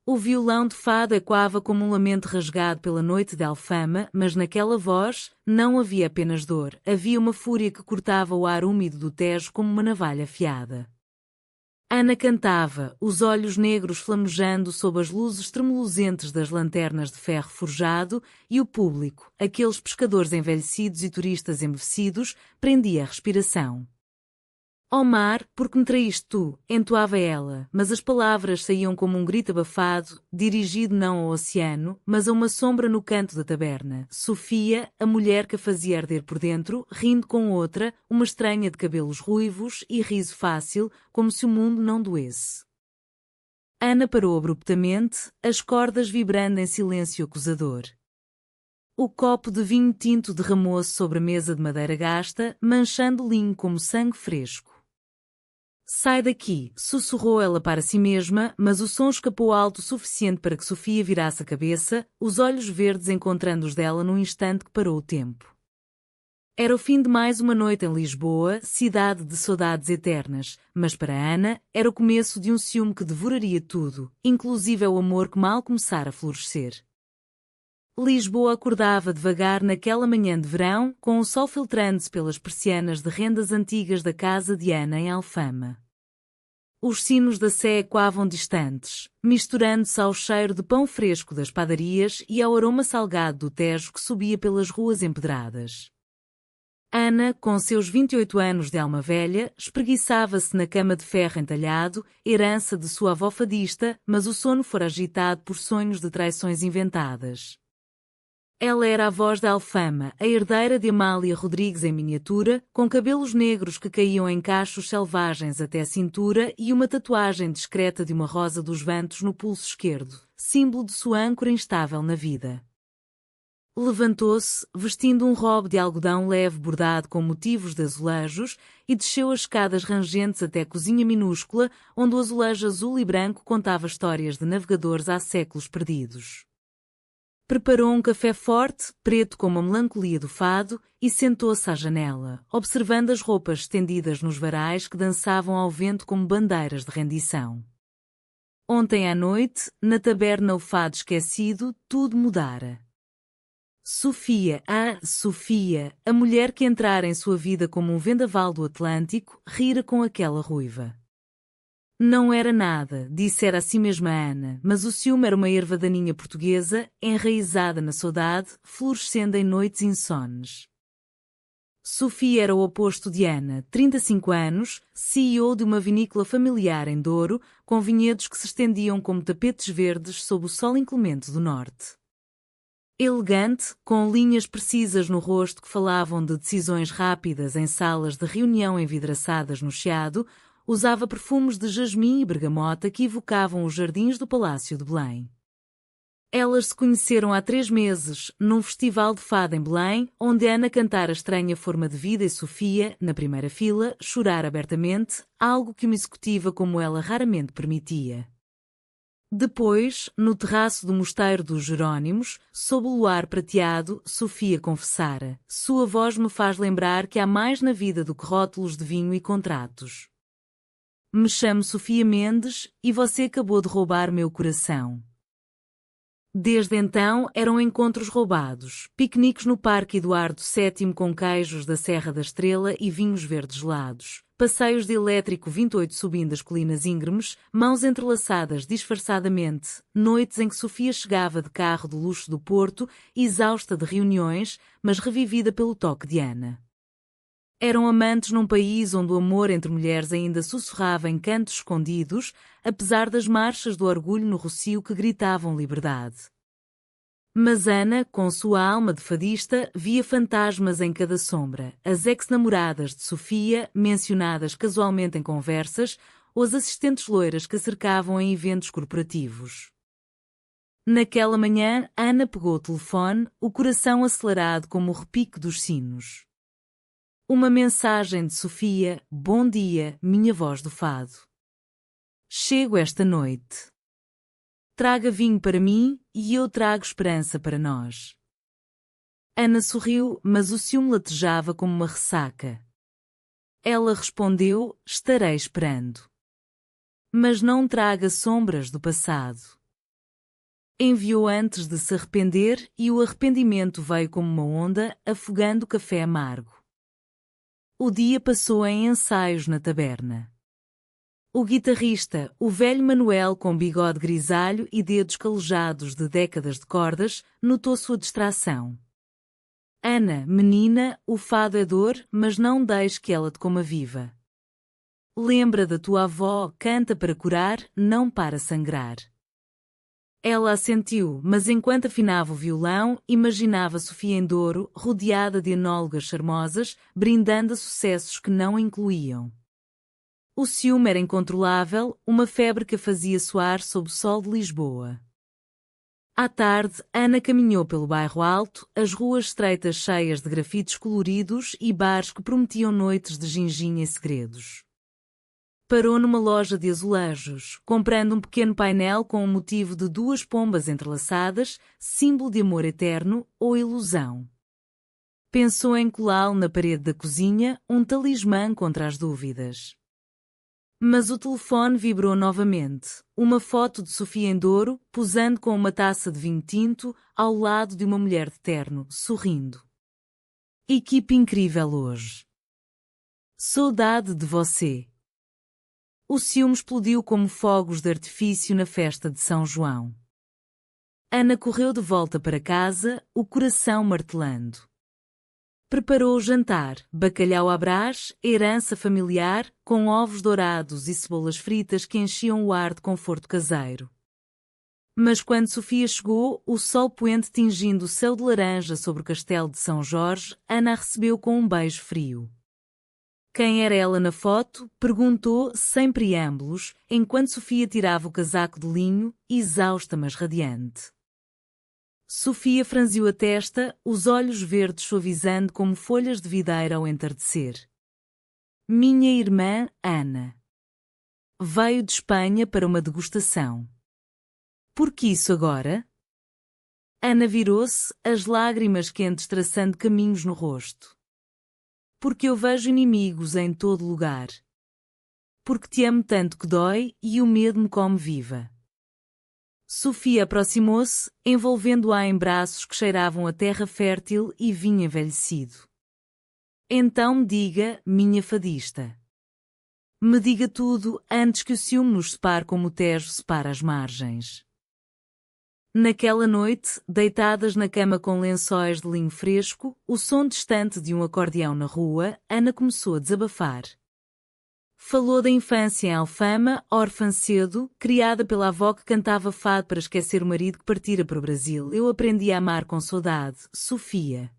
O violão de fado ecoava como um lamento rasgado pela noite de Alfama, mas naquela voz não havia apenas dor, havia uma fúria que cortava o ar úmido do Tejo como uma navalha afiada. Ana cantava, os olhos negros flamejando sob as luzes tremulosentes das lanternas de ferro forjado, e o público, aqueles pescadores envelhecidos e turistas embevecidos, prendia a respiração. Ó mar, porque me traíste tu, entoava ela, mas as palavras saíam como um grito abafado, dirigido não ao oceano, mas a uma sombra no canto da taberna. Sofia, a mulher que a fazia arder por dentro, rindo com outra, uma estranha de cabelos ruivos e riso fácil, como se o mundo não doesse. Ana parou abruptamente, as cordas vibrando em silêncio acusador. O copo de vinho tinto derramou-se sobre a mesa de madeira gasta, manchando o linho como sangue fresco. Sai daqui, sussurrou ela para si mesma, mas o som escapou alto o suficiente para que Sofia virasse a cabeça, os olhos verdes encontrando os dela num instante que parou o tempo. Era o fim de mais uma noite em Lisboa, cidade de saudades eternas, mas para Ana era o começo de um ciúme que devoraria tudo, inclusive o amor que mal começara a florescer. Lisboa acordava devagar naquela manhã de verão, com o sol filtrando-se pelas persianas de rendas antigas da casa de Ana em Alfama. Os sinos da Sé ecoavam distantes, misturando-se ao cheiro de pão fresco das padarias e ao aroma salgado do Tejo que subia pelas ruas empedradas. Ana, com seus 28 anos de alma velha, espreguiçava-se na cama de ferro entalhado, herança de sua avó fadista, mas o sono fora agitado por sonhos de traições inventadas. Ela era a voz da Alfama, a herdeira de Amália Rodrigues em miniatura, com cabelos negros que caíam em cachos selvagens até a cintura e uma tatuagem discreta de uma rosa dos ventos no pulso esquerdo, símbolo de sua âncora instável na vida. Levantou-se, vestindo um robe de algodão leve bordado com motivos de azulejos, e desceu as escadas rangentes até a cozinha minúscula, onde o azulejo azul e branco contava histórias de navegadores há séculos perdidos. Preparou um café forte, preto como a melancolia do fado, e sentou-se à janela, observando as roupas estendidas nos varais que dançavam ao vento como bandeiras de rendição. Ontem à noite, na taberna O Fado Esquecido, tudo mudara. Sofia, a mulher que entrara em sua vida como um vendaval do Atlântico, rira com aquela ruiva. Não era nada, dissera a si mesma Ana, mas o ciúme era uma erva daninha portuguesa, enraizada na saudade, florescendo em noites insones. Sofia era o oposto de Ana, 35 anos, CEO de uma vinícola familiar em Douro, com vinhedos que se estendiam como tapetes verdes sob o sol inclemente do norte. Elegante, com linhas precisas no rosto que falavam de decisões rápidas em salas de reunião envidraçadas no Chiado, usava perfumes de jasmim e bergamota que evocavam os jardins do Palácio de Belém. Elas se conheceram há 3 meses, num festival de fado em Belém, onde Ana cantara a estranha forma de vida e Sofia, na primeira fila, chorar abertamente, algo que uma executiva como ela raramente permitia. Depois, no terraço do Mosteiro dos Jerónimos, sob o luar prateado, Sofia confessara: sua voz me faz lembrar que há mais na vida do que rótulos de vinho e contratos. Me chamo Sofia Mendes, e você acabou de roubar meu coração. Desde então, eram encontros roubados, piqueniques no Parque Eduardo VII com queijos da Serra da Estrela e vinhos verdes gelados, passeios de elétrico 28 subindo as colinas íngremes, mãos entrelaçadas disfarçadamente, noites em que Sofia chegava de carro do luxo do Porto, exausta de reuniões, mas revivida pelo toque de Ana. Eram amantes num país onde o amor entre mulheres ainda sussurrava em cantos escondidos, apesar das marchas do orgulho no Rossio que gritavam liberdade. Mas Ana, com sua alma de fadista, via fantasmas em cada sombra, as ex-namoradas de Sofia, mencionadas casualmente em conversas, ou as assistentes loiras que a cercavam em eventos corporativos. Naquela manhã, Ana pegou o telefone, o coração acelerado como o repique dos sinos. Uma mensagem de Sofia: bom dia, minha voz do fado. Chego esta noite. Traga vinho para mim, e eu trago esperança para nós. Ana sorriu, mas o ciúme latejava como uma ressaca. Ela respondeu: estarei esperando. Mas não traga sombras do passado. Enviou antes de se arrepender e o arrependimento veio como uma onda, afogando o café amargo. O dia passou em ensaios na taberna. O guitarrista, o velho Manuel com bigode grisalho e dedos calejados de décadas de cordas, notou sua distração. Ana, menina, o fado é dor, mas não deixes que ela te coma viva. Lembra da tua avó, canta para curar, não para sangrar. Ela assentiu, mas enquanto afinava o violão, imaginava Sofia em Douro, rodeada de enólogas charmosas, brindando a sucessos que não a incluíam. O ciúme era incontrolável, uma febre que a fazia suar sob o sol de Lisboa. À tarde, Ana caminhou pelo bairro Alto, as ruas estreitas cheias de grafites coloridos e bares que prometiam noites de ginginha e segredos. Parou numa loja de azulejos, comprando um pequeno painel com o motivo de duas pombas entrelaçadas, símbolo de amor eterno ou ilusão. Pensou em colá-lo na parede da cozinha, um talismã contra as dúvidas. Mas o telefone vibrou novamente. Uma foto de Sofia em Douro, posando com uma taça de vinho tinto, ao lado de uma mulher de terno, sorrindo. Equipe incrível hoje. Saudade de você. O ciúme explodiu como fogos de artifício na festa de São João. Ana correu de volta para casa, o coração martelando. Preparou o jantar, bacalhau à Brás, herança familiar, com ovos dourados e cebolas fritas que enchiam o ar de conforto caseiro. Mas quando Sofia chegou, o sol poente tingindo o céu de laranja sobre o castelo de São Jorge, Ana a recebeu com um beijo frio. Quem era ela na foto? Perguntou, sem preâmbulos, enquanto Sofia tirava o casaco de linho, exausta mas radiante. Sofia franziu a testa, os olhos verdes suavizando como folhas de videira ao entardecer. Minha irmã, Ana. Veio de Espanha para uma degustação. Por que isso agora? Ana virou-se, as lágrimas quentes traçando caminhos no rosto. Porque eu vejo inimigos em todo lugar. Porque te amo tanto que dói e o medo me come viva. Sofia aproximou-se, envolvendo-a em braços que cheiravam a terra fértil e vinho envelhecido. Então me diga, minha fadista. Me diga tudo antes que o ciúme nos separe como o Tejo separa as margens. Naquela noite, deitadas na cama com lençóis de linho fresco, o som distante de um acordeão na rua, Ana começou a desabafar. Falou da infância em Alfama, órfã cedo, criada pela avó que cantava fado para esquecer o marido que partira para o Brasil. Eu aprendi a amar com saudade, Sofia.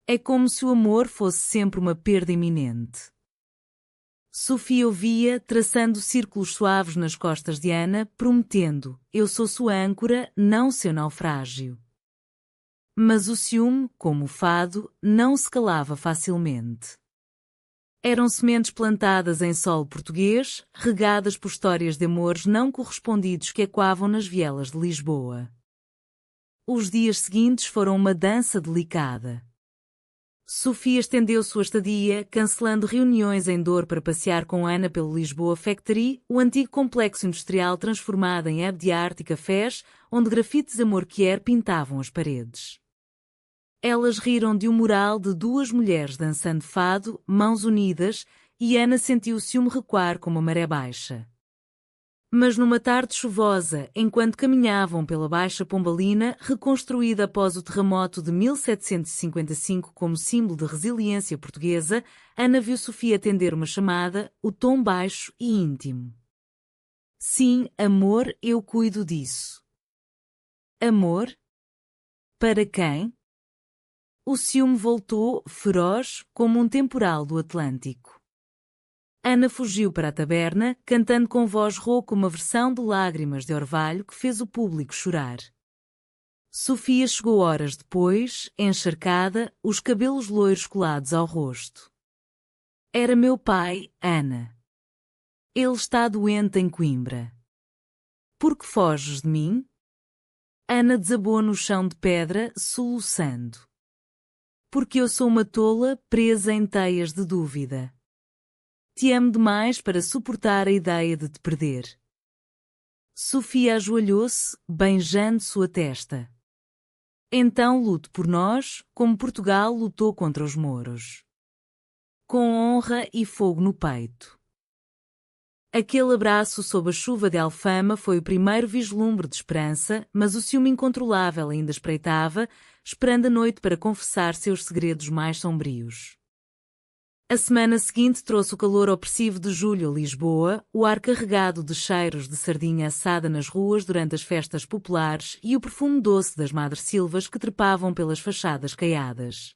É como se o amor fosse sempre uma perda iminente. Sofia ouvia, traçando círculos suaves nas costas de Ana, prometendo, eu sou sua âncora, não seu naufrágio. Mas o ciúme, como o fado, não se calava facilmente. Eram sementes plantadas em solo português, regadas por histórias de amores não correspondidos que ecoavam nas vielas de Lisboa. Os dias seguintes foram uma dança delicada. Sofia estendeu sua estadia, cancelando reuniões em Douro para passear com Ana pelo Lisboa Factory, o antigo complexo industrial transformado em hub de arte e cafés, onde grafites amor-quier pintavam as paredes. Elas riram de um mural de duas mulheres dançando fado, mãos unidas, e Ana sentiu o ciúme recuar como a maré baixa. Mas numa tarde chuvosa, enquanto caminhavam pela Baixa Pombalina, reconstruída após o terremoto de 1755 como símbolo de resiliência portuguesa, Ana viu Sofia atender uma chamada, o tom baixo e íntimo. Sim, amor, eu cuido disso. Amor? Para quem? O ciúme voltou, feroz, como um temporal do Atlântico. Ana fugiu para a taberna, cantando com voz rouca uma versão de Lágrimas de Orvalho que fez o público chorar. Sofia chegou horas depois, encharcada, os cabelos loiros colados ao rosto. Era meu pai, Ana. Ele está doente em Coimbra. Por que foges de mim? Ana desabou no chão de pedra, soluçando. Porque eu sou uma tola presa em teias de dúvida. Te amo demais para suportar a ideia de te perder. Sofia ajoelhou-se, beijando sua testa. Então lute por nós, como Portugal lutou contra os mouros. Com honra e fogo no peito. Aquele abraço sob a chuva de Alfama foi o primeiro vislumbre de esperança, mas o ciúme incontrolável ainda espreitava, esperando a noite para confessar seus segredos mais sombrios. A semana seguinte trouxe o calor opressivo de julho a Lisboa, o ar carregado de cheiros de sardinha assada nas ruas durante as festas populares e o perfume doce das madressilvas que trepavam pelas fachadas caiadas.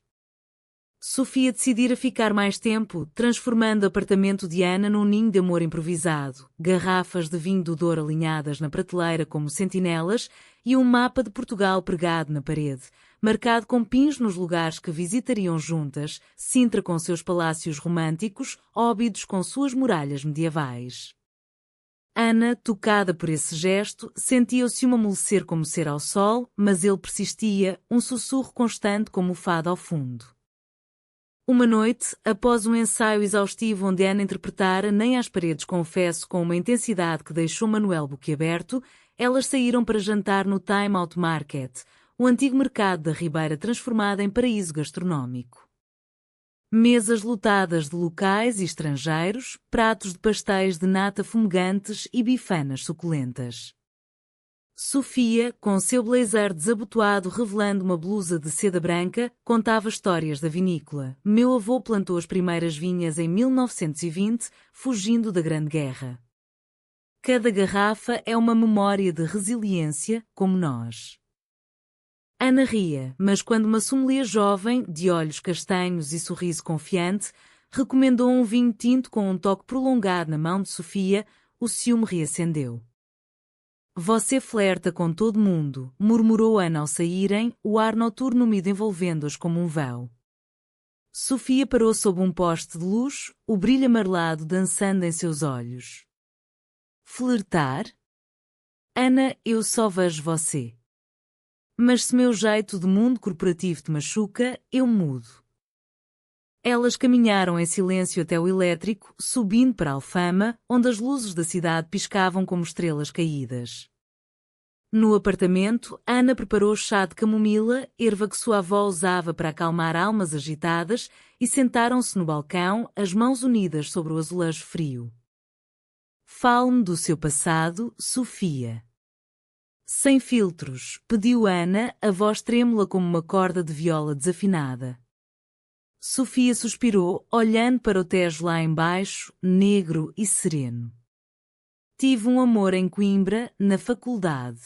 Sofia decidira ficar mais tempo, transformando o apartamento de Ana num ninho de amor improvisado, garrafas de vinho do Douro alinhadas na prateleira como sentinelas e um mapa de Portugal pregado na parede, marcado com pins nos lugares que visitariam juntas, Sintra com seus palácios românticos, Óbidos com suas muralhas medievais. Ana, tocada por esse gesto, sentia-se amolecer como ser ao sol, mas ele persistia, um sussurro constante como o fado ao fundo. Uma noite, após um ensaio exaustivo onde Ana interpretara Nem às Paredes Confesso com uma intensidade que deixou Manuel boquiaberto, elas saíram para jantar no Time Out Market, o antigo mercado da Ribeira transformado em paraíso gastronómico. Mesas lotadas de locais e estrangeiros, pratos de pastéis de nata fumegantes e bifanas suculentas. Sofia, com seu blazer desabotoado revelando uma blusa de seda branca, contava histórias da vinícola. Meu avô plantou as primeiras vinhas em 1920, fugindo da Grande Guerra. Cada garrafa é uma memória de resiliência, como nós. Ana ria, mas quando uma sommelier jovem, de olhos castanhos e sorriso confiante, recomendou um vinho tinto com um toque prolongado na mão de Sofia, o ciúme reacendeu. Você flerta com todo mundo, murmurou Ana ao saírem, o ar noturno úmido envolvendo-as como um véu. Sofia parou sob um poste de luz, o brilho amarelado dançando em seus olhos. Flertar? Ana, eu só vejo você. Mas se meu jeito de mundo corporativo te machuca, eu mudo. Elas caminharam em silêncio até o elétrico, subindo para Alfama, onde as luzes da cidade piscavam como estrelas caídas. No apartamento, Ana preparou chá de camomila, erva que sua avó usava para acalmar almas agitadas, e sentaram-se no balcão, as mãos unidas sobre o azulejo frio. Fale-me do seu passado, Sofia. Sem filtros, pediu Ana, a voz trêmula como uma corda de viola desafinada. Sofia suspirou, olhando para o Tejo lá embaixo, negro e sereno. Tive um amor em Coimbra, na faculdade.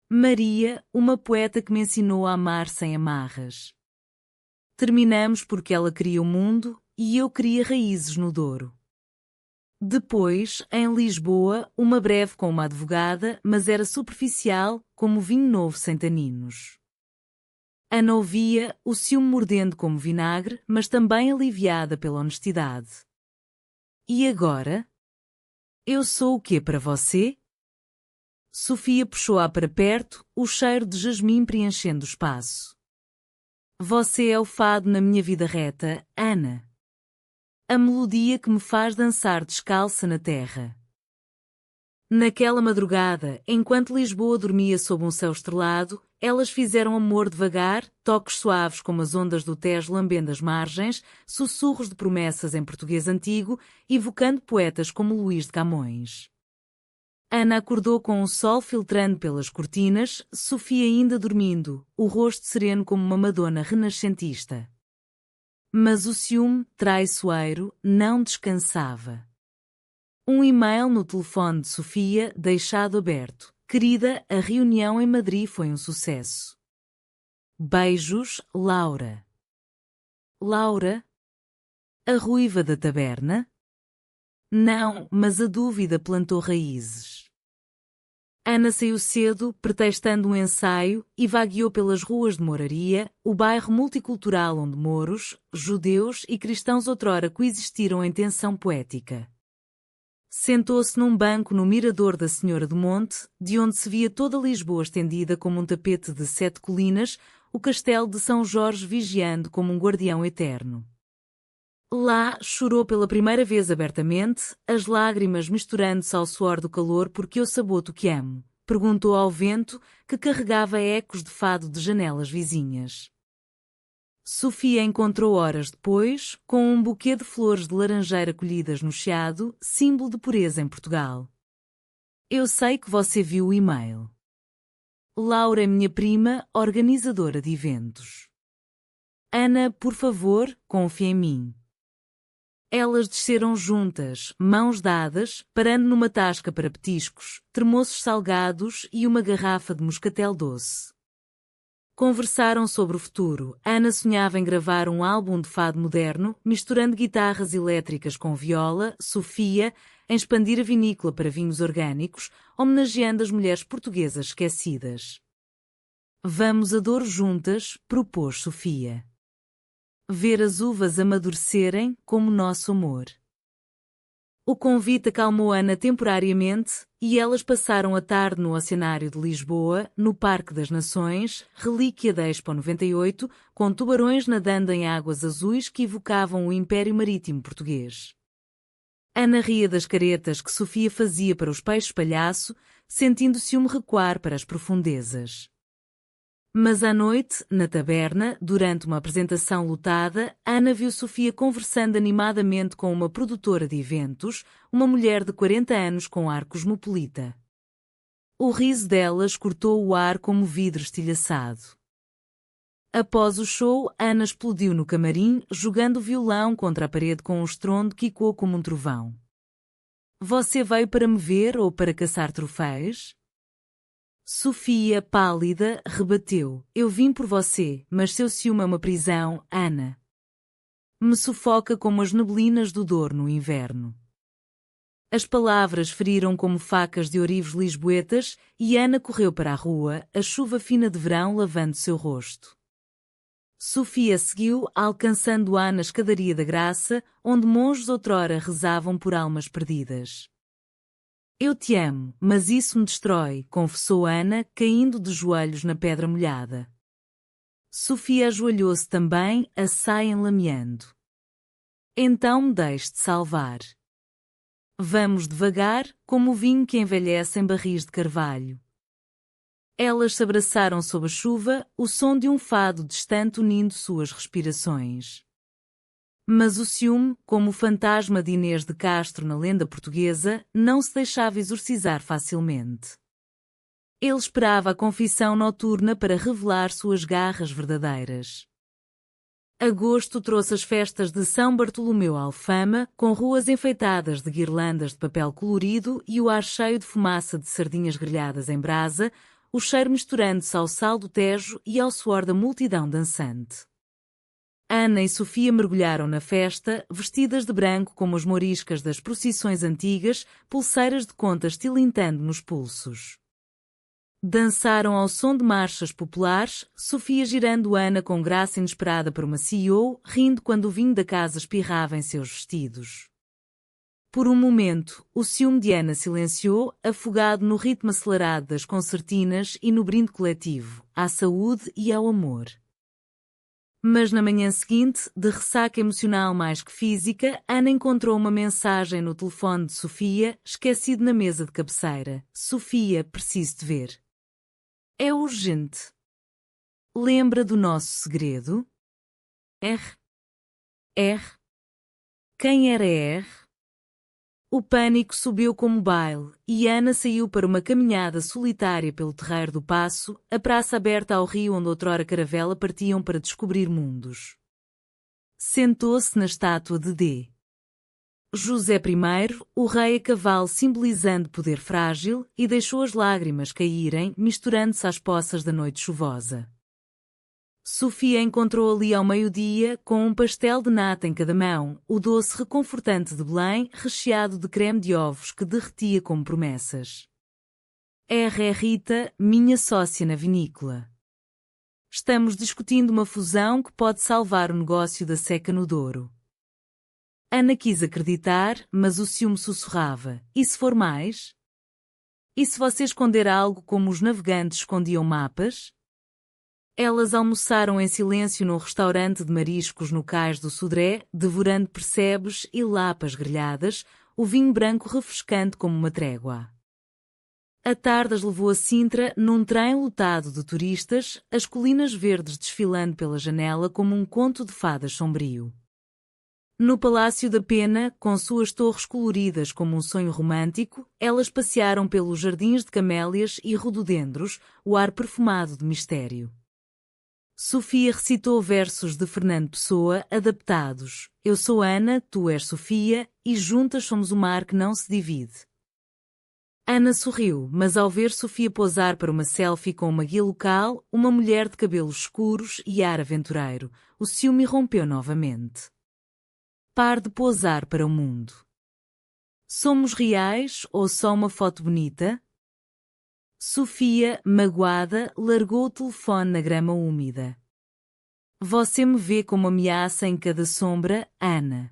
Maria, uma poeta que me ensinou a amar sem amarras. Terminamos porque ela queria o mundo e eu queria raízes no Douro. Depois, em Lisboa, uma breve com uma advogada, mas era superficial, como vinho novo sem taninos. Ana ouvia, o ciúme mordendo como vinagre, mas também aliviada pela honestidade. E agora? Eu sou o quê para você? Sofia puxou-a para perto, o cheiro de jasmim preenchendo o espaço. Você é o fado na minha vida reta, Ana. A melodia que me faz dançar descalça na terra. Naquela madrugada, enquanto Lisboa dormia sob um céu estrelado, elas fizeram amor devagar, toques suaves como as ondas do Tejo lambendo as margens, sussurros de promessas em português antigo, evocando poetas como Luís de Camões. Ana acordou com o sol filtrando pelas cortinas, Sofia ainda dormindo, o rosto sereno como uma Madonna renascentista. Mas o ciúme, traiçoeiro, não descansava. Um e-mail no telefone de Sofia, deixado aberto. Querida, a reunião em Madrid foi um sucesso. Beijos, Laura. Laura? A ruiva da taberna? Não, mas a dúvida plantou raízes. Ana saiu cedo, pretextando um ensaio, e vagueou pelas ruas de Moraria, o bairro multicultural onde mouros, judeus e cristãos outrora coexistiram em tensão poética. Sentou-se num banco no mirador da Senhora do Monte, de onde se via toda Lisboa estendida como um tapete de 7 colinas, o castelo de São Jorge vigiando como um guardião eterno. Lá chorou pela primeira vez abertamente, as lágrimas misturando-se ao suor do calor porque eu saboto que amo. Perguntou ao vento, que carregava ecos de fado de janelas vizinhas. Sofia encontrou horas depois, com um buquê de flores de laranjeira colhidas no chiado, símbolo de pureza em Portugal. Eu sei que você viu o e-mail. Laura é minha prima, organizadora de eventos. Ana, por favor, confia em mim. Elas desceram juntas, mãos dadas, parando numa tasca para petiscos, termoços salgados e uma garrafa de moscatel doce. Conversaram sobre o futuro. Ana sonhava em gravar um álbum de fado moderno, misturando guitarras elétricas com viola. Sofia, em expandir a vinícola para vinhos orgânicos, homenageando as mulheres portuguesas esquecidas. Vamos a Douro juntas, propôs Sofia. Ver as uvas amadurecerem como nosso amor. O convite acalmou Ana temporariamente, e elas passaram a tarde no Oceanário de Lisboa, no Parque das Nações, relíquia da Expo 98, com tubarões nadando em águas azuis que evocavam o Império Marítimo Português. Ana ria das caretas que Sofia fazia para os peixes palhaço, sentindo ciúme recuar para as profundezas. Mas à noite, na taberna, durante uma apresentação lotada, Ana viu Sofia conversando animadamente com uma produtora de eventos, uma mulher de 40 anos com ar cosmopolita. O riso delas cortou o ar como vidro estilhaçado. Após o show, Ana explodiu no camarim, jogando o violão contra a parede com um estrondo que ecoou como um trovão. Você veio para me ver ou para caçar troféus? Sofia, pálida, rebateu. Eu vim por você, mas seu ciúme é uma prisão, Ana. Me sufoca como as neblinas do Douro no inverno. As palavras feriram como facas de ourivos lisboetas e Ana correu para a rua, a chuva fina de verão lavando seu rosto. Sofia seguiu, alcançando-a na escadaria da Graça, onde monges outrora rezavam por almas perdidas. Eu te amo, mas isso me destrói, confessou Ana, caindo de joelhos na pedra molhada. Sofia ajoelhou-se também, a saia enlameando. Então me deixe-te salvar. Vamos devagar, como o vinho que envelhece em barris de carvalho. Elas se abraçaram sob a chuva, o som de um fado distante unindo suas respirações. Mas o ciúme, como o fantasma de Inês de Castro na lenda portuguesa, não se deixava exorcizar facilmente. Ele esperava a confissão noturna para revelar suas garras verdadeiras. Agosto trouxe as festas de São Bartolomeu Alfama, com ruas enfeitadas de guirlandas de papel colorido e o ar cheio de fumaça de sardinhas grelhadas em brasa, o cheiro misturando-se ao sal do Tejo e ao suor da multidão dançante. Ana e Sofia mergulharam na festa, vestidas de branco como as moriscas das procissões antigas, pulseiras de contas tilintando nos pulsos. Dançaram ao som de marchas populares, Sofia girando Ana com graça inesperada para uma CEO, rindo quando o vinho da casa espirrava em seus vestidos. Por um momento, o ciúme de Ana silenciou, afogado no ritmo acelerado das concertinas e no brinde coletivo, à saúde e ao amor. Mas na manhã seguinte, de ressaca emocional mais que física, Ana encontrou uma mensagem no telefone de Sofia, esquecido na mesa de cabeceira. Sofia, preciso te ver. É urgente. Lembra do nosso segredo? R. Quem era R? O pânico subiu como baile, e Ana saiu para uma caminhada solitária pelo Terreiro do Paço, a praça aberta ao rio onde outrora caravela partiam para descobrir mundos. Sentou-se na estátua de D. José I, o rei a cavalo simbolizando poder frágil, e deixou as lágrimas caírem, misturando-se às poças da noite chuvosa. Sofia encontrou ali ao meio-dia, com um pastel de nata em cada mão, o doce reconfortante de Belém, recheado de creme de ovos que derretia como promessas. R. é Rita, minha sócia na vinícola. Estamos discutindo uma fusão que pode salvar o negócio da seca no Douro. Ana quis acreditar, mas o ciúme sussurrava. E se for mais? E se você esconder algo como os navegantes escondiam mapas? Elas almoçaram em silêncio num restaurante de mariscos no cais do Sodré, devorando percebes e lapas grelhadas, o vinho branco refrescante como uma trégua. A tarde as levou a Sintra num trem lotado de turistas, as colinas verdes desfilando pela janela como um conto de fadas sombrio. No Palácio da Pena, com suas torres coloridas como um sonho romântico, elas passearam pelos jardins de camélias e rododendros, o ar perfumado de mistério. Sofia recitou versos de Fernando Pessoa adaptados. Eu sou Ana, tu és Sofia, e juntas somos o mar que não se divide. Ana sorriu, mas ao ver Sofia posar para uma selfie com uma guia local, uma mulher de cabelos escuros e ar aventureiro, o ciúme rompeu novamente. Par de posar para o mundo. Somos reais ou só uma foto bonita? Sofia, magoada, largou o telefone na grama úmida. Você me vê como ameaça em cada sombra, Ana.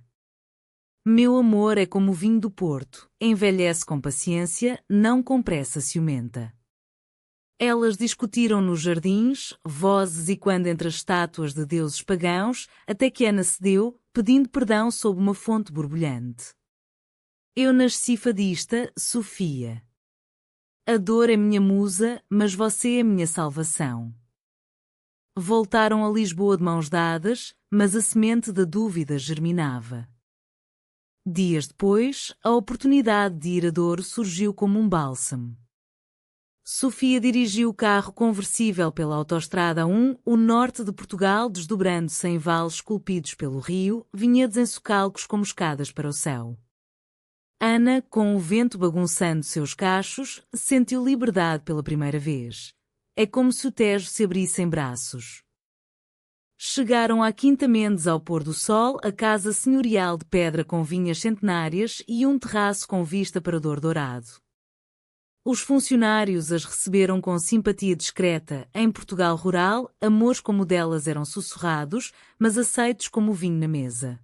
Meu amor é como o vinho do Porto, envelhece com paciência, não com pressa ciumenta. Elas discutiram nos jardins, vozes e quando entre as estátuas de deuses pagãos, até que Ana cedeu, pedindo perdão sob uma fonte borbulhante. Eu nasci fadista, Sofia. A dor é minha musa, mas você é minha salvação. Voltaram a Lisboa de mãos dadas, mas a semente da dúvida germinava. Dias depois, a oportunidade de ir a Douro surgiu como um bálsamo. Sofia dirigiu o carro conversível pela Autoestrada 1, o norte de Portugal desdobrando-se em vales esculpidos pelo rio, vinhedos em socalcos como escadas para o céu. Ana, com o vento bagunçando seus cachos, sentiu liberdade pela primeira vez. É como se o Tejo se abrisse em braços. Chegaram à Quinta Mendes ao pôr do sol, a casa senhorial de pedra com vinhas centenárias e um terraço com vista para Douro Dourado. Os funcionários as receberam com simpatia discreta. Em Portugal rural, amores como o delas eram sussurrados, mas aceitos como o vinho na mesa.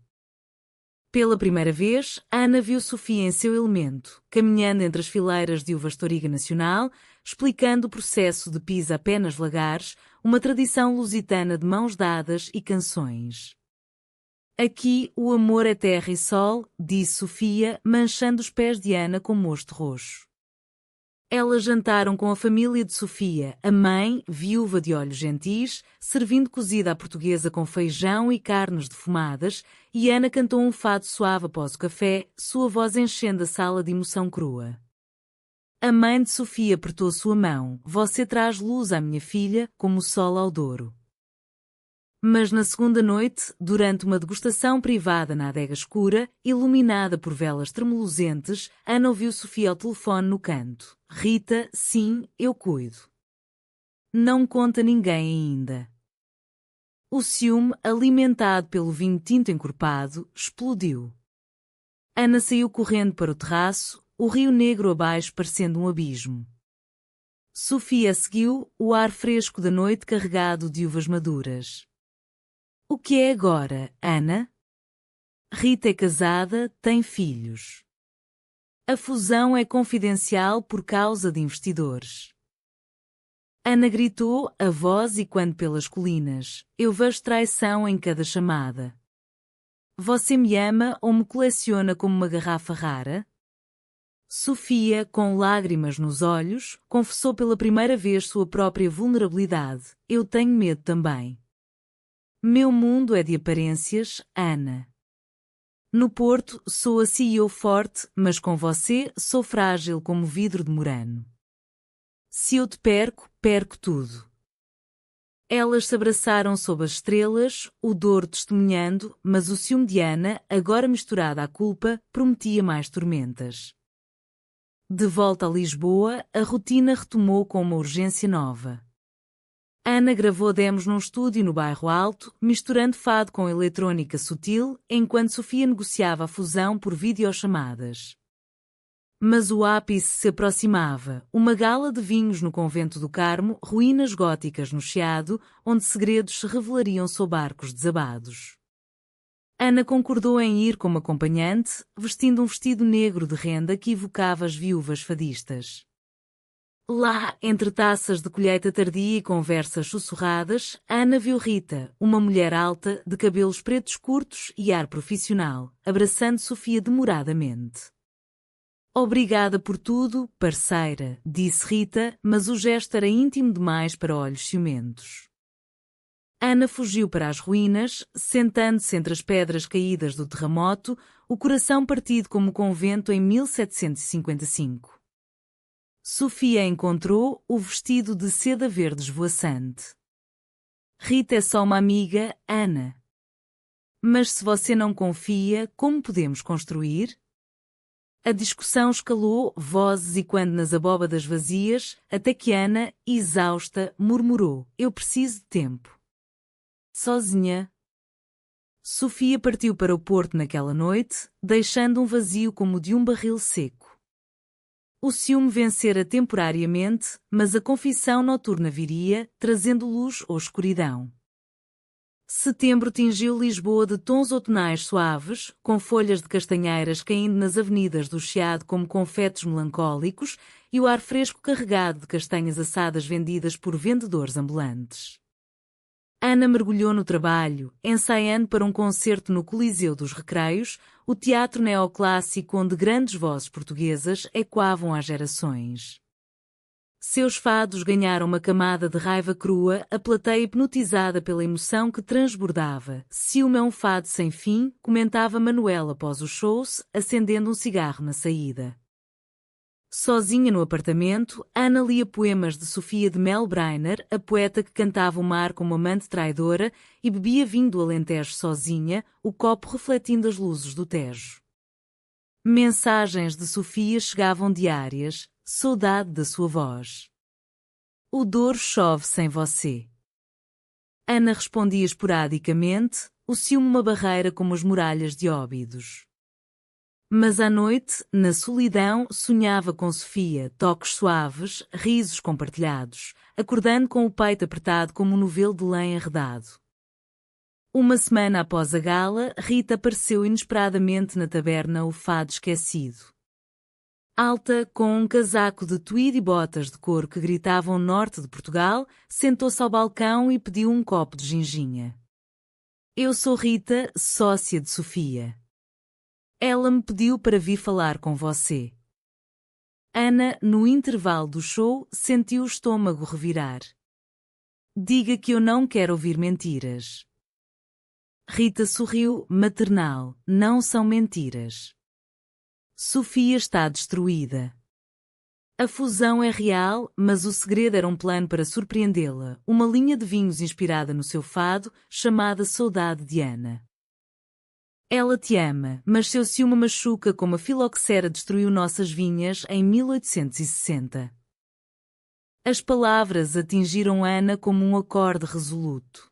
Pela primeira vez, Ana viu Sofia em seu elemento, caminhando entre as fileiras de uvas Toriga Nacional, explicando o processo de pisa apenas lagares, uma tradição lusitana de mãos dadas e canções. Aqui o amor é terra e sol, disse Sofia, manchando os pés de Ana com mosto roxo. Elas jantaram com a família de Sofia, a mãe, viúva de olhos gentis, servindo cozida à portuguesa com feijão e carnes defumadas, e Ana cantou um fado suave após o café, sua voz enchendo a sala de emoção crua. A mãe de Sofia apertou sua mão. Você traz luz à minha filha, como o sol ao Douro. Mas na segunda noite, durante uma degustação privada na adega escura, iluminada por velas tremulosentes, Ana ouviu Sofia ao telefone no canto. Rita, sim, eu cuido. Não conta ninguém ainda. O ciúme, alimentado pelo vinho tinto encorpado, explodiu. Ana saiu correndo para o terraço, o rio negro abaixo parecendo um abismo. Sofia seguiu, o ar fresco da noite carregado de uvas maduras. O que é agora, Ana? Rita é casada, tem filhos. A fusão é confidencial por causa de investidores. Ana gritou, a voz e quando pelas colinas, eu vejo traição em cada chamada. Você me ama ou me coleciona como uma garrafa rara? Sofia, com lágrimas nos olhos, confessou pela primeira vez sua própria vulnerabilidade. Eu tenho medo também. Meu mundo é de aparências, Ana. No Porto, sou a CEO forte, mas com você, sou frágil como vidro de murano. Se eu te perco, perco tudo. Elas se abraçaram sob as estrelas, o Douro testemunhando, mas o ciúme de Ana, agora misturado à culpa, prometia mais tormentas. De volta a Lisboa, a rotina retomou com uma urgência nova. Ana gravou demos num estúdio no bairro Alto, misturando fado com eletrónica sutil, enquanto Sofia negociava a fusão por videochamadas. Mas o ápice se aproximava, uma gala de vinhos no Convento do Carmo, ruínas góticas no Chiado, onde segredos se revelariam sob arcos desabados. Ana concordou em ir como acompanhante, vestindo um vestido negro de renda que evocava as viúvas fadistas. Lá, entre taças de colheita tardia e conversas sussurradas, Ana viu Rita, uma mulher alta, de cabelos pretos curtos e ar profissional, abraçando Sofia demoradamente. Obrigada por tudo, parceira, disse Rita, mas o gesto era íntimo demais para olhos ciumentos. Ana fugiu para as ruínas, sentando-se entre as pedras caídas do terremoto, o coração partido como o convento em 1755. Sofia encontrou o vestido de seda verde esvoaçante. Rita é só uma amiga, Ana. Mas se você não confia, como podemos construir? A discussão escalou, vozes e quando nas abóbadas vazias, até que Ana, exausta, murmurou: Eu preciso de tempo. Sozinha. Sofia partiu para o porto naquela noite, deixando um vazio como o de um barril seco. O ciúme vencera temporariamente, mas a confissão noturna viria, trazendo luz ou escuridão. Setembro tingiu Lisboa de tons outonais suaves, com folhas de castanheiras caindo nas avenidas do Chiado como confetes melancólicos e o ar fresco carregado de castanhas assadas vendidas por vendedores ambulantes. Ana mergulhou no trabalho, ensaiando para um concerto no Coliseu dos Recreios, o teatro neoclássico onde grandes vozes portuguesas ecoavam às gerações. Seus fados ganharam uma camada de raiva crua, a plateia hipnotizada pela emoção que transbordava. Ciúme é um fado sem fim, comentava Manuel após os shows, acendendo um cigarro na saída. Sozinha no apartamento, Ana lia poemas de Sofia de Mel Brainer, a poeta que cantava o mar como amante traidora, e bebia vinho do Alentejo sozinha, o copo refletindo as luzes do Tejo. Mensagens de Sofia chegavam diárias, saudade da sua voz. O Douro chove sem você. Ana respondia esporadicamente, o ciúme uma barreira como as muralhas de Óbidos. Mas à noite, na solidão, sonhava com Sofia, toques suaves, risos compartilhados, acordando com o peito apertado como um novelo de lã enredado. Uma semana após a gala, Rita apareceu inesperadamente na taberna O Fado Esquecido. Alta, com um casaco de tweed e botas de couro que gritavam norte de Portugal, sentou-se ao balcão e pediu um copo de ginginha. Eu sou Rita, sócia de Sofia. Ela me pediu para vir falar com você. Ana, no intervalo do show, sentiu o estômago revirar. Diga que eu não quero ouvir mentiras. Rita sorriu, maternal, não são mentiras. Sofia está destruída. A fusão é real, mas o segredo era um plano para surpreendê-la, uma linha de vinhos inspirada no seu fado, chamada Saudade de Ana. Ela te ama, mas seu ciúme machuca como a filoxera destruiu nossas vinhas em 1860. As palavras atingiram Ana como um acorde resoluto.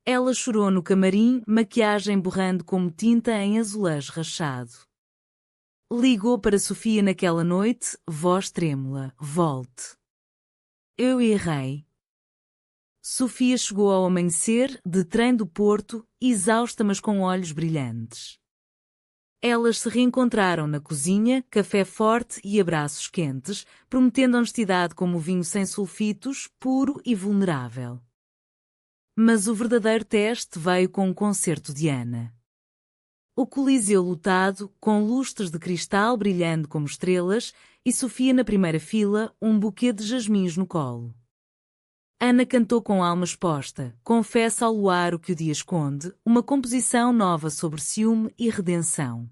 Ela chorou no camarim, maquiagem borrando como tinta em azulejo rachado. Ligou para Sofia naquela noite, voz trêmula, volte. Eu errei. Sofia chegou ao amanhecer, de trem do Porto, exausta mas com olhos brilhantes. Elas se reencontraram na cozinha, café forte e abraços quentes, prometendo honestidade como o vinho sem sulfitos, puro e vulnerável. Mas o verdadeiro teste veio com o concerto de Ana. O Coliseu lotado, com lustres de cristal brilhando como estrelas, e Sofia na primeira fila, um buquê de jasmins no colo. Ana cantou com alma exposta, confessa ao luar o que o dia esconde, uma composição nova sobre ciúme e redenção.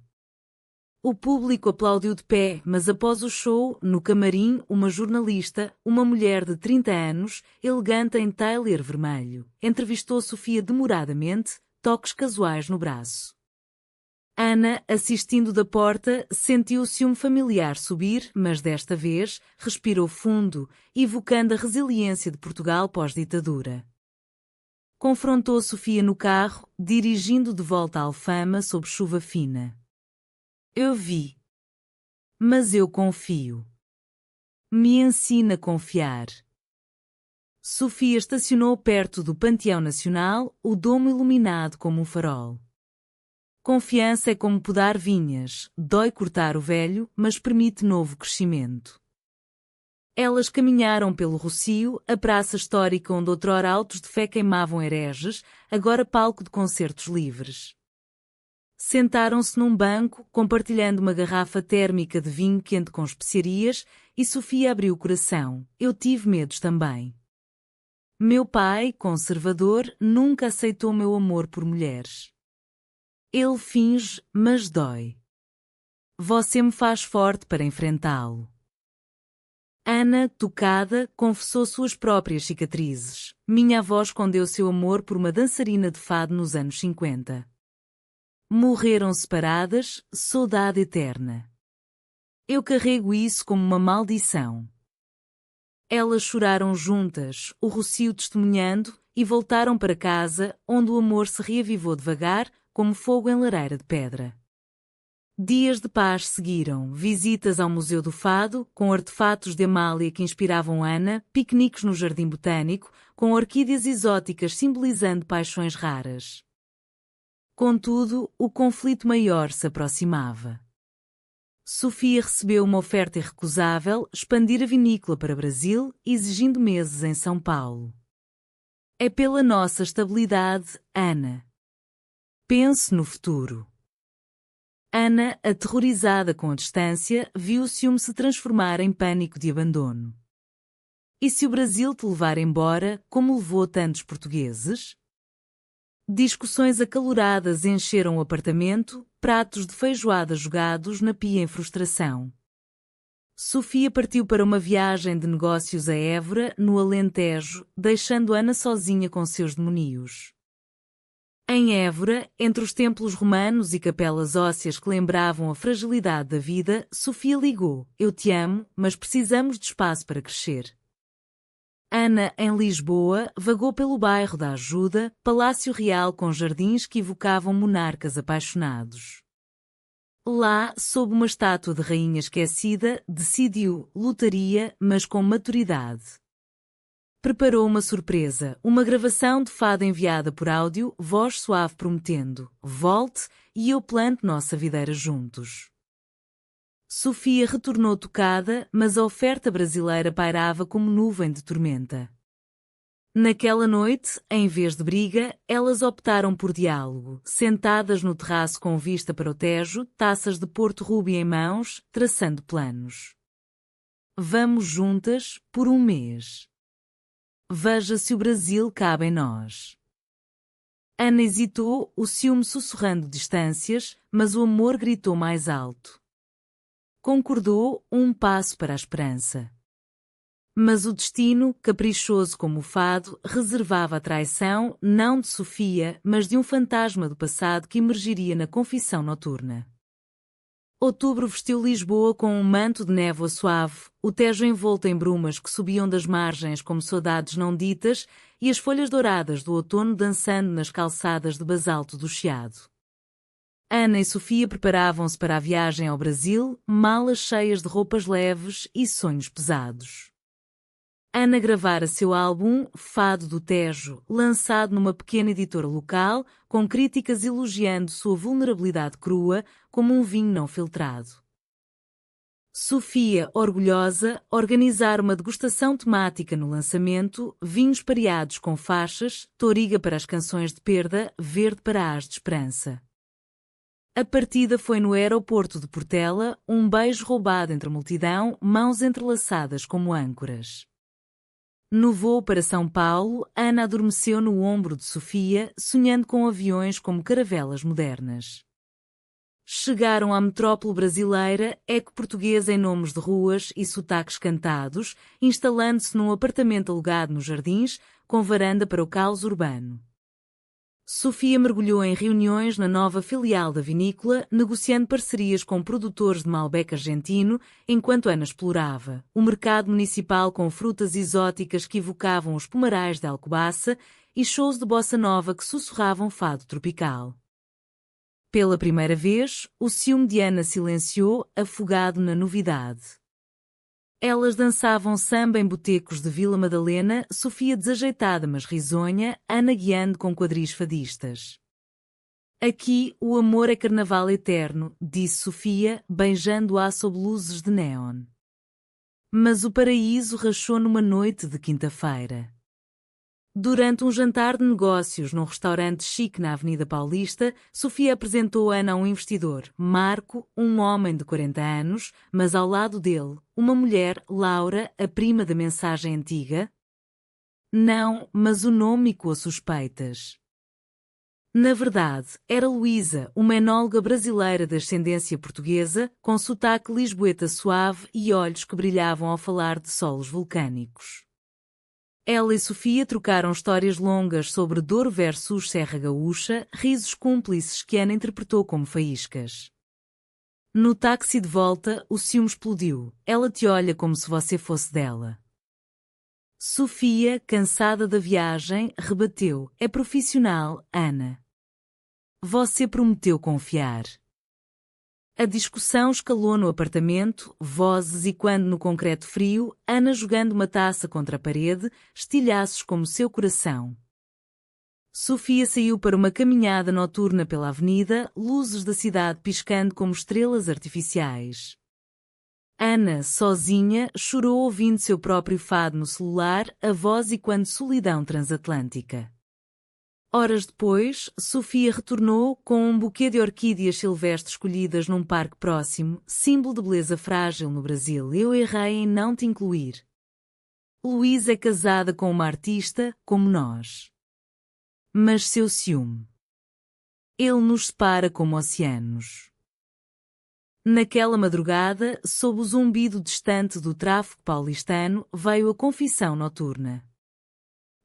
O público aplaudiu de pé, mas após o show, no camarim, uma jornalista, uma mulher de 30 anos, elegante em tailleur vermelho, entrevistou Sofia demoradamente, toques casuais no braço. Ana, assistindo da porta, sentiu o ciúme familiar subir, mas desta vez, respirou fundo, evocando a resiliência de Portugal pós-ditadura. Confrontou Sofia no carro, dirigindo de volta a Alfama sob chuva fina. Eu vi. Mas eu confio. Me ensina a confiar. Sofia estacionou perto do Panteão Nacional, o domo iluminado como um farol. Confiança é como podar vinhas, dói cortar o velho, mas permite novo crescimento. Elas caminharam pelo Rocio, a praça histórica onde outrora autos de fé queimavam hereges, agora palco de concertos livres. Sentaram-se num banco, compartilhando uma garrafa térmica de vinho quente com especiarias, e Sofia abriu o coração. Eu tive medos também. Meu pai, conservador, nunca aceitou meu amor por mulheres. Ele finge, mas dói. Você me faz forte para enfrentá-lo. Ana, tocada, confessou suas próprias cicatrizes. Minha avó escondeu seu amor por uma dançarina de fado nos anos 50. Morreram separadas, saudade eterna. Eu carrego isso como uma maldição. Elas choraram juntas, o Rocio testemunhando, e voltaram para casa, onde o amor se reavivou devagar, como fogo em lareira de pedra. Dias de paz seguiram, visitas ao Museu do Fado, com artefatos de Amália que inspiravam Ana, piqueniques no Jardim Botânico, com orquídeas exóticas simbolizando paixões raras. Contudo, o conflito maior se aproximava. Sofia recebeu uma oferta irrecusável, expandir a vinícola para Brasil, exigindo meses em São Paulo. É pela nossa estabilidade, Ana. Pense no futuro. Ana, aterrorizada com a distância, viu o ciúme se transformar em pânico de abandono. E se o Brasil te levar embora, como levou tantos portugueses? Discussões acaloradas encheram o apartamento, pratos de feijoada jogados na pia em frustração. Sofia partiu para uma viagem de negócios a Évora, no Alentejo, deixando Ana sozinha com seus demonios. Em Évora, entre os templos romanos e capelas ósseas que lembravam a fragilidade da vida, Sofia ligou: Eu te amo, mas precisamos de espaço para crescer. Ana, em Lisboa, vagou pelo bairro da Ajuda, palácio real com jardins que evocavam monarcas apaixonados. Lá, sob uma estátua de rainha esquecida, decidiu, lutaria, mas com maturidade. Preparou uma surpresa, uma gravação de fado enviada por áudio, voz suave prometendo: volte, e eu planto nossa videira juntos. Sofia retornou tocada, mas a oferta brasileira pairava como nuvem de tormenta. Naquela noite, em vez de briga, elas optaram por diálogo, sentadas no terraço com vista para o Tejo, taças de Porto Ruby em mãos, traçando planos. Vamos juntas, por um mês. Veja se o Brasil cabe em nós. Ana hesitou, o ciúme sussurrando distâncias, mas o amor gritou mais alto. Concordou, um passo para a esperança. Mas o destino, caprichoso como o fado, reservava a traição, não de Sofia, mas de um fantasma do passado que emergiria na confissão noturna. Outubro vestiu Lisboa com um manto de névoa suave, o Tejo envolto em brumas que subiam das margens como saudades não ditas, e as folhas douradas do outono dançando nas calçadas de basalto do Chiado. Ana e Sofia preparavam-se para a viagem ao Brasil, malas cheias de roupas leves e sonhos pesados. Ana gravara seu álbum, Fado do Tejo, lançado numa pequena editora local, com críticas elogiando sua vulnerabilidade crua, como um vinho não filtrado. Sofia, orgulhosa, organizara uma degustação temática no lançamento, vinhos pareados com faixas, touriga para as canções de perda, verde para as de esperança. A partida foi no aeroporto de Portela, um beijo roubado entre a multidão, mãos entrelaçadas como âncoras. No voo para São Paulo, Ana adormeceu no ombro de Sofia, sonhando com aviões como caravelas modernas. Chegaram à metrópole brasileira, eco português em nomes de ruas e sotaques cantados, instalando-se num apartamento alugado nos Jardins, com varanda para o caos urbano. Sofia mergulhou em reuniões na nova filial da vinícola, negociando parcerias com produtores de Malbec argentino, enquanto Ana explorava o mercado municipal com frutas exóticas que evocavam os pomarais de Alcobaça e shows de bossa nova que sussurravam fado tropical. Pela primeira vez, o ciúme de Ana silenciou, afogado na novidade. Elas dançavam samba em botecos de Vila Madalena, Sofia desajeitada mas risonha, Ana guiando com quadris fadistas. Aqui, o amor é carnaval eterno, disse Sofia, beijando-a sob luzes de néon. Mas o paraíso rachou numa noite de quinta-feira. Durante um jantar de negócios num restaurante chique na Avenida Paulista, Sofia apresentou Ana a um investidor, Marco, um homem de 40 anos, mas ao lado dele, uma mulher, Laura, a prima da mensagem antiga. Não, mas o nome coou suspeitas. Na verdade, era Luísa, uma enóloga brasileira de ascendência portuguesa, com sotaque lisboeta suave e olhos que brilhavam ao falar de solos vulcânicos. Ela e Sofia trocaram histórias longas sobre Douro versus Serra Gaúcha, risos cúmplices que Ana interpretou como faíscas. No táxi de volta, o ciúme explodiu. Ela te olha como se você fosse dela. Sofia, cansada da viagem, rebateu. É profissional, Ana. Você prometeu confiar. A discussão escalou no apartamento, vozes e quando no concreto frio, Ana jogando uma taça contra a parede, estilhaços como seu coração. Sofia saiu para uma caminhada noturna pela avenida, luzes da cidade piscando como estrelas artificiais. Ana, sozinha, chorou ouvindo seu próprio fado no celular, a voz e quando solidão transatlântica. Horas depois, Sofia retornou com um buquê de orquídeas silvestres escolhidas num parque próximo, símbolo de beleza frágil no Brasil. Eu errei em não te incluir. Luísa é casada com uma artista, como nós. Mas seu ciúme. Ele nos separa como oceanos. Naquela madrugada, sob o zumbido distante do tráfego paulistano, veio a confissão noturna.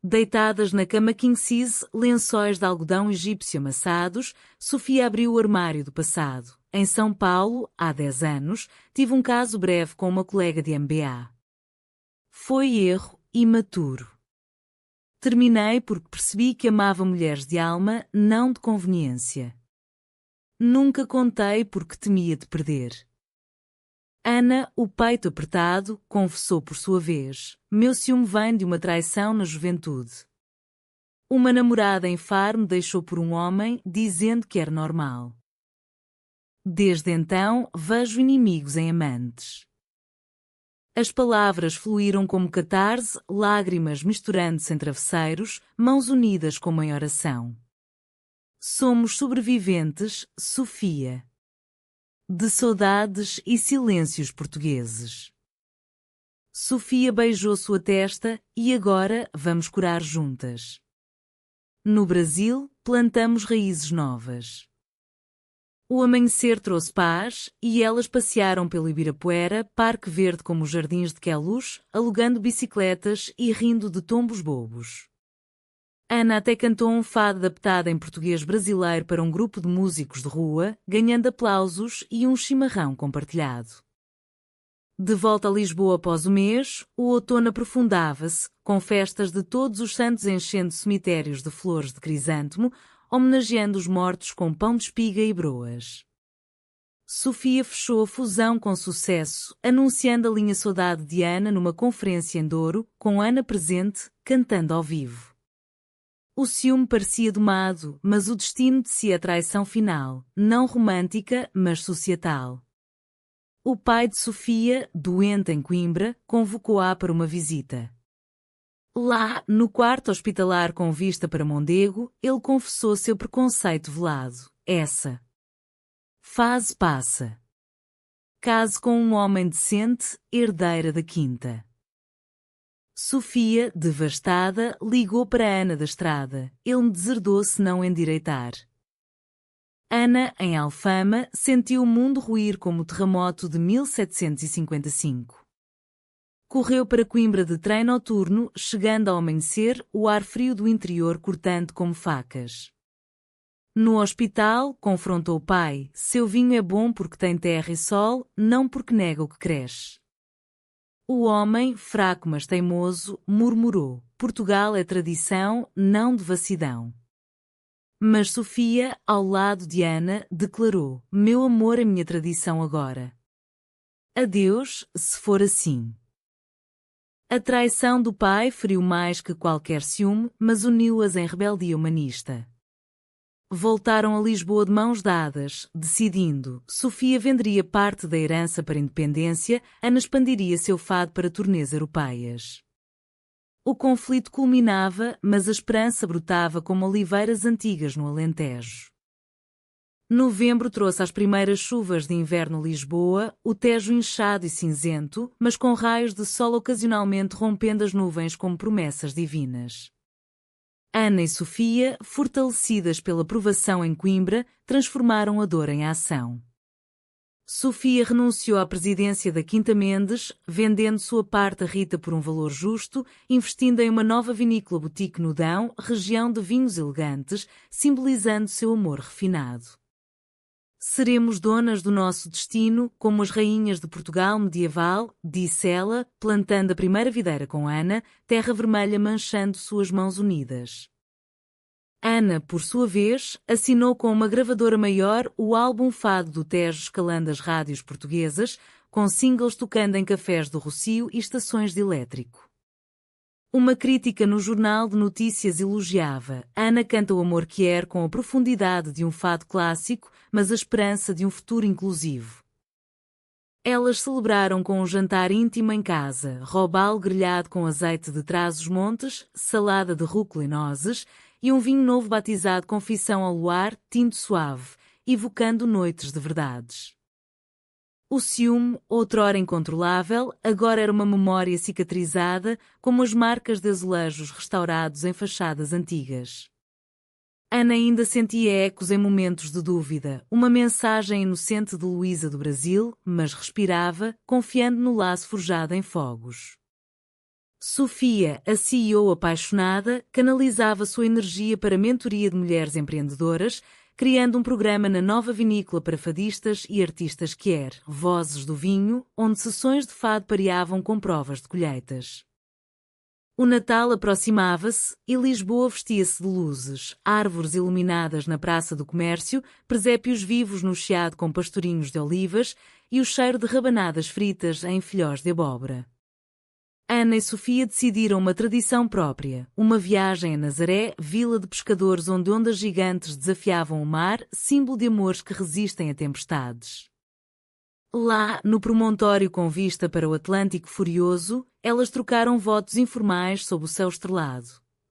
Deitadas na cama king size, lençóis de algodão egípcio amassados, Sofia abriu o armário do passado. Em São Paulo, há 10 anos, tive um caso breve com uma colega de MBA. Foi erro, imaturo. Terminei porque percebi que amava mulheres de alma, não de conveniência. Nunca contei porque temia de perder. Ana, o peito apertado, confessou por sua vez. Meu ciúme vem de uma traição na juventude. Uma namorada em Faro me deixou por um homem, dizendo que era normal. Desde então, vejo inimigos em amantes. As palavras fluíram como catarse, lágrimas misturando-se em travesseiros, mãos unidas como em oração. Somos sobreviventes, Sofia. De saudades e silêncios portugueses. Sofia beijou sua testa e agora vamos curar juntas. No Brasil, plantamos raízes novas. O amanhecer trouxe paz e elas passearam pelo Ibirapuera, parque verde como os jardins de Queluz, alugando bicicletas e rindo de tombos bobos. Ana até cantou um fado adaptado em português brasileiro para um grupo de músicos de rua, ganhando aplausos e um chimarrão compartilhado. De volta a Lisboa após o mês, o outono aprofundava-se, com festas de todos os santos enchendo cemitérios de flores de crisântemo, homenageando os mortos com pão de espiga e broas. Sofia fechou a fusão com sucesso, anunciando a linha Saudade de Ana numa conferência em Douro, com Ana presente, cantando ao vivo. O ciúme parecia domado, mas o destino de si a traição final, não romântica, mas societal. O pai de Sofia, doente em Coimbra, convocou-a para uma visita. Lá, no quarto hospitalar com vista para Mondego, ele confessou seu preconceito velado. Essa fase passa. Case com um homem decente, herdeira da quinta. Sofia, devastada, ligou para Ana da Estrada. Ele me deserdou se não endireitar. Ana, em Alfama, sentiu o mundo ruir como o terremoto de 1755. Correu para Coimbra de trem noturno, chegando ao amanhecer, o ar frio do interior cortando como facas. No hospital, confrontou o pai. Seu vinho é bom porque tem terra e sol, não porque nega o que cresce. O homem, fraco mas teimoso, murmurou. Portugal é tradição, não devassidão. Mas Sofia, ao lado de Ana, declarou: meu amor é minha tradição agora. Adeus, se for assim. A traição do pai feriu mais que qualquer ciúme, mas uniu-as em rebeldia humanista. Voltaram a Lisboa de mãos dadas, decidindo: Sofia venderia parte da herança para a independência, Ana expandiria seu fado para turnês europeias. O conflito culminava, mas a esperança brotava como oliveiras antigas no Alentejo. Novembro trouxe as primeiras chuvas de inverno Lisboa, o Tejo inchado e cinzento, mas com raios de sol ocasionalmente rompendo as nuvens como promessas divinas. Ana e Sofia, fortalecidas pela provação em Coimbra, transformaram a dor em ação. Sofia renunciou à presidência da Quinta Mendes, vendendo sua parte a Rita por um valor justo, investindo em uma nova vinícola boutique no Dão, região de vinhos elegantes, simbolizando seu amor refinado. Seremos donas do nosso destino, como as rainhas de Portugal medieval, disse ela, plantando a primeira videira com Ana, terra vermelha manchando suas mãos unidas. Ana, por sua vez, assinou com uma gravadora maior o álbum Fado do Tejo escalando as rádios portuguesas, com singles tocando em cafés do Rocio e estações de elétrico. Uma crítica no jornal de notícias elogiava: Ana canta o amor que é com a profundidade de um fado clássico, mas a esperança de um futuro inclusivo. Elas celebraram com um jantar íntimo em casa, robalo grelhado com azeite de Trás-os-Montes, salada de rúcula e nozes, e um vinho novo batizado Confissão ao Luar, tinto suave, evocando noites de verdades. O ciúme, outrora incontrolável, agora era uma memória cicatrizada, como as marcas de azulejos restaurados em fachadas antigas. Ana ainda sentia ecos em momentos de dúvida, uma mensagem inocente de Luísa do Brasil, mas respirava, confiando no laço forjado em fogos. Sofia, a CEO apaixonada, canalizava sua energia para a mentoria de mulheres empreendedoras, criando um programa na nova vinícola para fadistas e artistas Vozes do Vinho, onde sessões de fado pareavam com provas de colheitas. O Natal aproximava-se e Lisboa vestia-se de luzes, árvores iluminadas na Praça do Comércio, presépios vivos no chiado com pastorinhos de olivas e o cheiro de rabanadas fritas em filhós de abóbora. Ana e Sofia decidiram uma tradição própria, uma viagem a Nazaré, vila de pescadores onde ondas gigantes desafiavam o mar, símbolo de amores que resistem a tempestades. Lá, no promontório com vista para o Atlântico furioso, elas trocaram votos informais sob o céu estrelado.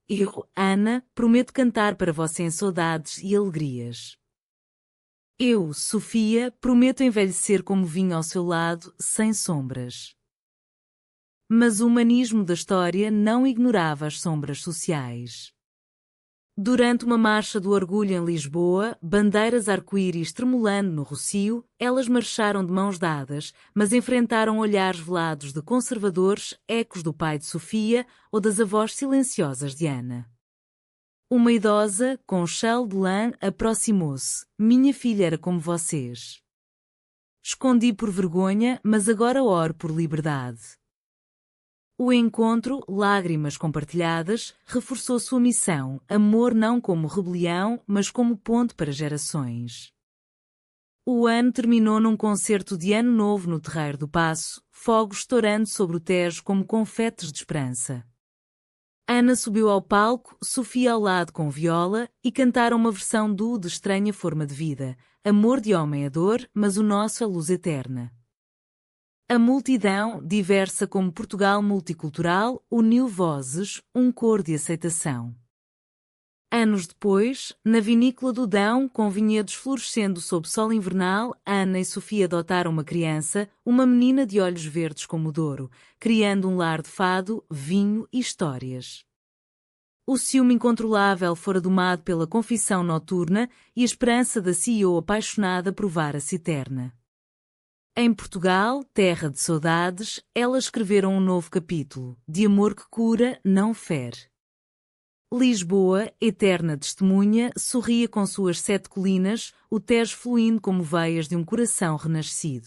Eu, Ana, prometo cantar para você em saudades e alegrias. Eu, Sofia, prometo envelhecer como vinho ao seu lado, sem sombras. Mas o humanismo da história não ignorava as sombras sociais. Durante uma marcha do orgulho em Lisboa, bandeiras arco-íris tremulando no Rocio, elas marcharam de mãos dadas, mas enfrentaram olhares velados de conservadores, ecos do pai de Sofia ou das avós silenciosas de Ana. Uma idosa, com chale de lã, aproximou-se. Minha filha era como vocês. Escondi por vergonha, mas agora oro por liberdade. O encontro, lágrimas compartilhadas, reforçou sua missão, amor não como rebelião, mas como ponte para gerações. O ano terminou num concerto de Ano Novo no Terreiro do Paço, fogos estourando sobre o Tejo como confetes de esperança. Ana subiu ao palco, Sofia ao lado com viola, e cantaram uma versão do de Estranha Forma de Vida, amor de homem é dor, mas o nosso é luz eterna. A multidão, diversa como Portugal multicultural, uniu vozes, um coro de aceitação. Anos depois, na vinícola do Dão, com vinhedos florescendo sob sol invernal, Ana e Sofia adotaram uma criança, uma menina de olhos verdes como o Douro, criando um lar de fado, vinho e histórias. O ciúme incontrolável fora domado pela confissão noturna e a esperança da CEO apaixonada provara-se eterna. Em Portugal, terra de saudades, elas escreveram um novo capítulo, de amor que cura, não fere. Lisboa, eterna testemunha, sorria com suas 7 colinas, o Tejo fluindo como veias de um coração renascido.